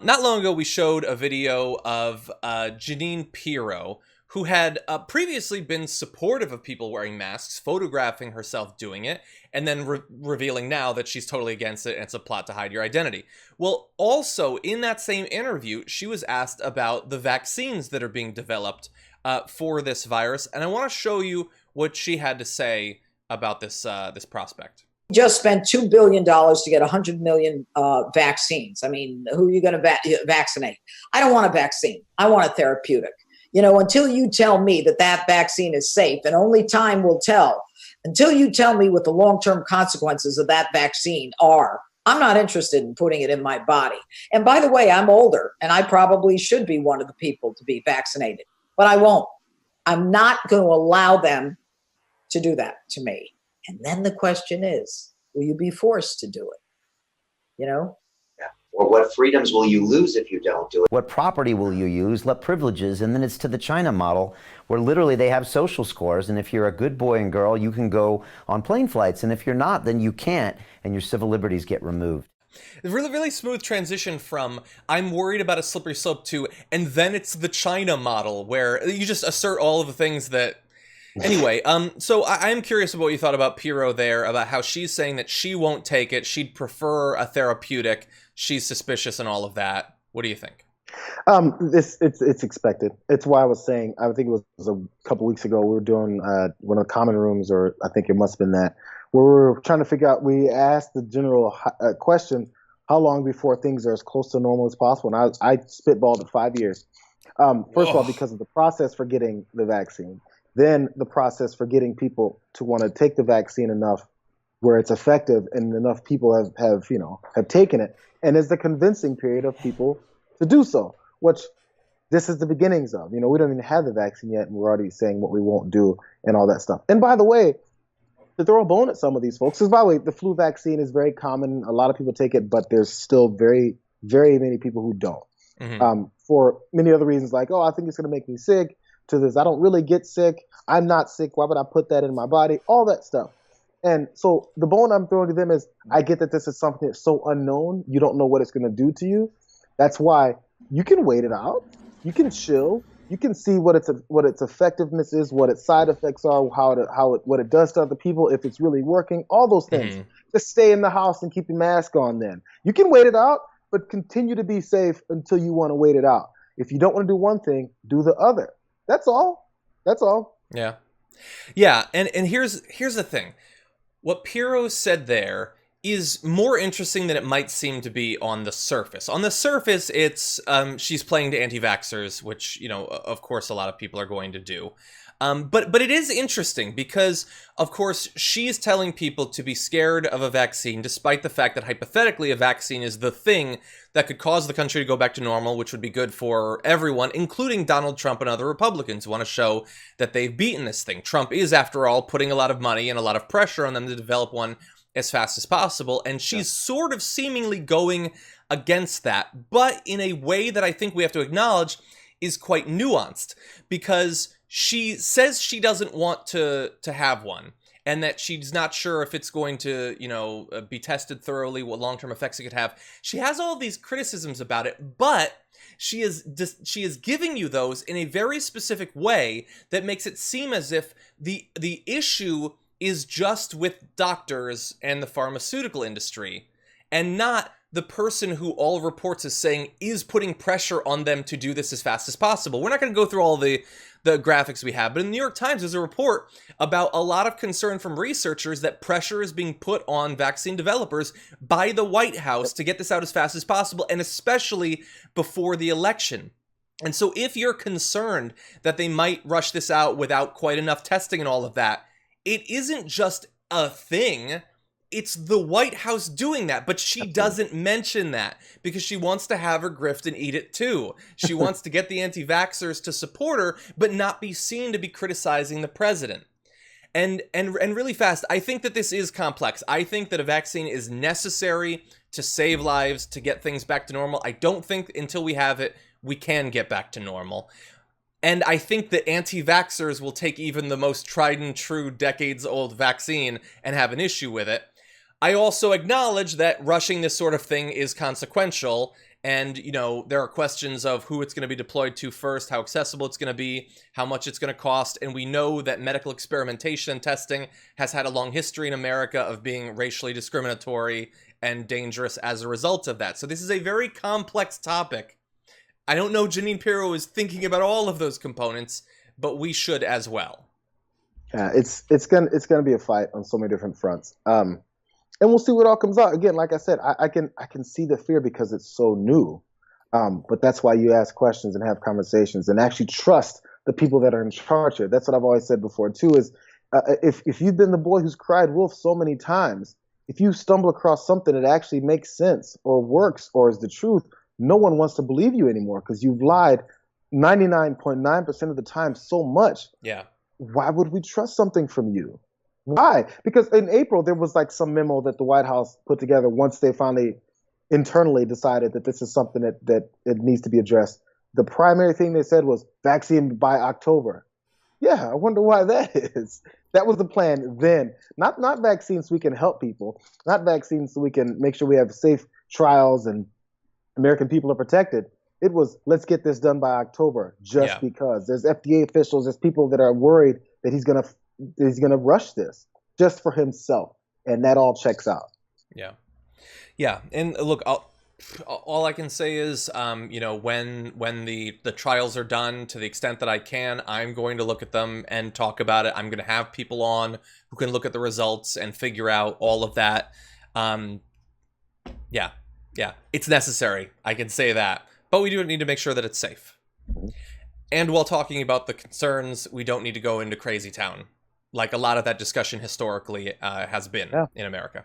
Not long ago, we showed a video of Jeanine Pirro, who had previously been supportive of people wearing masks, photographing herself doing it, and then revealing now that she's totally against it and it's a plot to hide your identity. Well, also, in that same interview, she was asked about the vaccines that are being developed for this virus, and I want to show you what she had to say about this prospect. Just spent $2 billion to get 100 million vaccines. I mean, who are you going to vaccinate? I don't want a vaccine. I want a therapeutic. You know, until you tell me that that vaccine is safe, and only time will tell, until you tell me what the long-term consequences of that vaccine are, I'm not interested in putting it in my body. And by the way, I'm older, and I probably should be one of the people to be vaccinated, but I won't. I'm not going to allow them to do that to me. And then the question is, will you be forced to do it? You know? Yeah. Or what freedoms will you lose if you don't do it? What property will you use? What privileges? And then it's to the China model, where literally they have social scores. And if you're a good boy and girl, you can go on plane flights. And if you're not, then you can't. And your civil liberties get removed. Really, really smooth transition from I'm worried about a slippery slope to, and then it's the China model, where you just assert all of the things that... Anyway, so I'm curious about what you thought about Pirro there, about how she's saying that she won't take it, she'd prefer a therapeutic, she's suspicious and all of that. What do you think? It's expected. It's why I was saying, I think it was a couple weeks ago, we were doing one of the common rooms, or I think it must have been that, where we were trying to figure out, we asked the general question, how long before things are as close to normal as possible? And I spitballed at 5 years. First of all, because of the process for getting the vaccine. Then the process for getting people to want to take the vaccine enough where it's effective and enough people have taken it. And it's the convincing period of people to do so, which this is the beginnings of. You know, we don't even have the vaccine yet, and we're already saying what we won't do and all that stuff. And by the way, to throw a bone at some of these folks, because by the way, the flu vaccine is very common. A lot of people take it, but there's still very, very many people who don't. Mm-hmm. For many other reasons, like, oh, I think it's going to make me sick. To this, I don't really get sick. I'm not sick. Why would I put that in my body? All that stuff. And so the bone I'm throwing to them is, I get that this is something that's so unknown. You don't know what it's going to do to you. That's why you can wait it out. You can chill. You can see what its effectiveness is, what its side effects are, what it does to other people, if it's really working, all those things. Mm-hmm. Just stay in the house and keep your mask on then. You can wait it out, but continue to be safe until you want to wait it out. If you don't want to do one thing, do the other. That's all. That's all. Yeah. Yeah, and here's the thing. What Pirro said there is more interesting than it might seem to be on the surface. On the surface, it's she's playing to anti-vaxxers, which, you know, of course a lot of people are going to do. But it is interesting because, of course, she's telling people to be scared of a vaccine, despite the fact that hypothetically a vaccine is the thing that could cause the country to go back to normal, which would be good for everyone, including Donald Trump and other Republicans who want to show that they've beaten this thing. Trump is, after all, putting a lot of money and a lot of pressure on them to develop one as fast as possible, and she's sort of seemingly going against that, but in a way that I think we have to acknowledge is quite nuanced, because she says she doesn't want to have one, and that she's not sure if it's going to, you know, be tested thoroughly, what long-term effects it could have. She has all these criticisms about it, but she is giving you those in a very specific way that makes it seem as if the issue is just with doctors and the pharmaceutical industry, and not the person who all reports is saying is putting pressure on them to do this as fast as possible. We're not going to go through all the graphics we have, but in the New York Times, there's a report about a lot of concern from researchers that pressure is being put on vaccine developers by the White House to get this out as fast as possible, and especially before the election. And so if you're concerned that they might rush this out without quite enough testing and all of that, it isn't just a thing. It's the White House doing that, but she doesn't mention that because she wants to have her grift and eat it too. She wants to get the anti-vaxxers to support her, but not be seen to be criticizing the president. And really fast, I think that this is complex. I think that a vaccine is necessary to save lives, to get things back to normal. I don't think until we have it, we can get back to normal. And I think that anti-vaxxers will take even the most tried and true decades-old vaccine and have an issue with it. I also acknowledge that rushing this sort of thing is consequential, And, there are questions of who it's going to be deployed to first, how accessible it's going to be, how much it's going to cost. And we know that medical experimentation and testing has had a long history in America of being racially discriminatory and dangerous as a result of that. So this is a very complex topic. I don't know Jeanine Pirro is thinking about all of those components, but we should as well. Yeah, it's gonna be a fight on so many different fronts. And we'll see what all comes out. Again, like I said, I can see the fear because it's so new. But that's why you ask questions and have conversations and actually trust the people that are in charge here. That's what I've always said before too, is if you've been the boy who's cried wolf so many times, if you stumble across something that actually makes sense or works or is the truth, no one wants to believe you anymore because you've lied 99.9% of the time so much. Yeah. Why would we trust something from you? Why? Because in April, there was like some memo that the White House put together once they finally internally decided that this is something that it needs to be addressed. The primary thing they said was vaccine by October. Yeah, I wonder why that is. That was the plan then. Not vaccines so we can help people, not vaccines so we can make sure we have safe trials and American people are protected. It was, let's get this done by October, just because there's FDA officials, there's people that are worried that he's gonna rush this just for himself, and that all checks out. Yeah. And look, all I can say is, when the trials are done, to the extent that I can, I'm going to look at them and talk about it. I'm going to have people on who can look at the results and figure out all of that. Yeah, it's necessary. I can say that. But we do need to make sure that it's safe. And while talking about the concerns, we don't need to go into crazy town, like a lot of that discussion historically has been in America.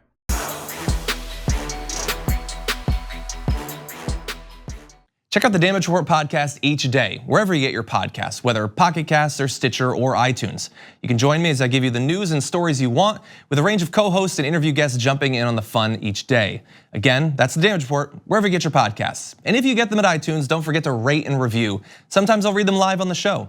Check out the Damage Report podcast each day, wherever you get your podcasts, whether Pocket Casts or Stitcher or iTunes. You can join me as I give you the news and stories you want, with a range of co-hosts and interview guests jumping in on the fun each day. Again, that's the Damage Report, wherever you get your podcasts. And if you get them at iTunes, don't forget to rate and review. Sometimes I'll read them live on the show.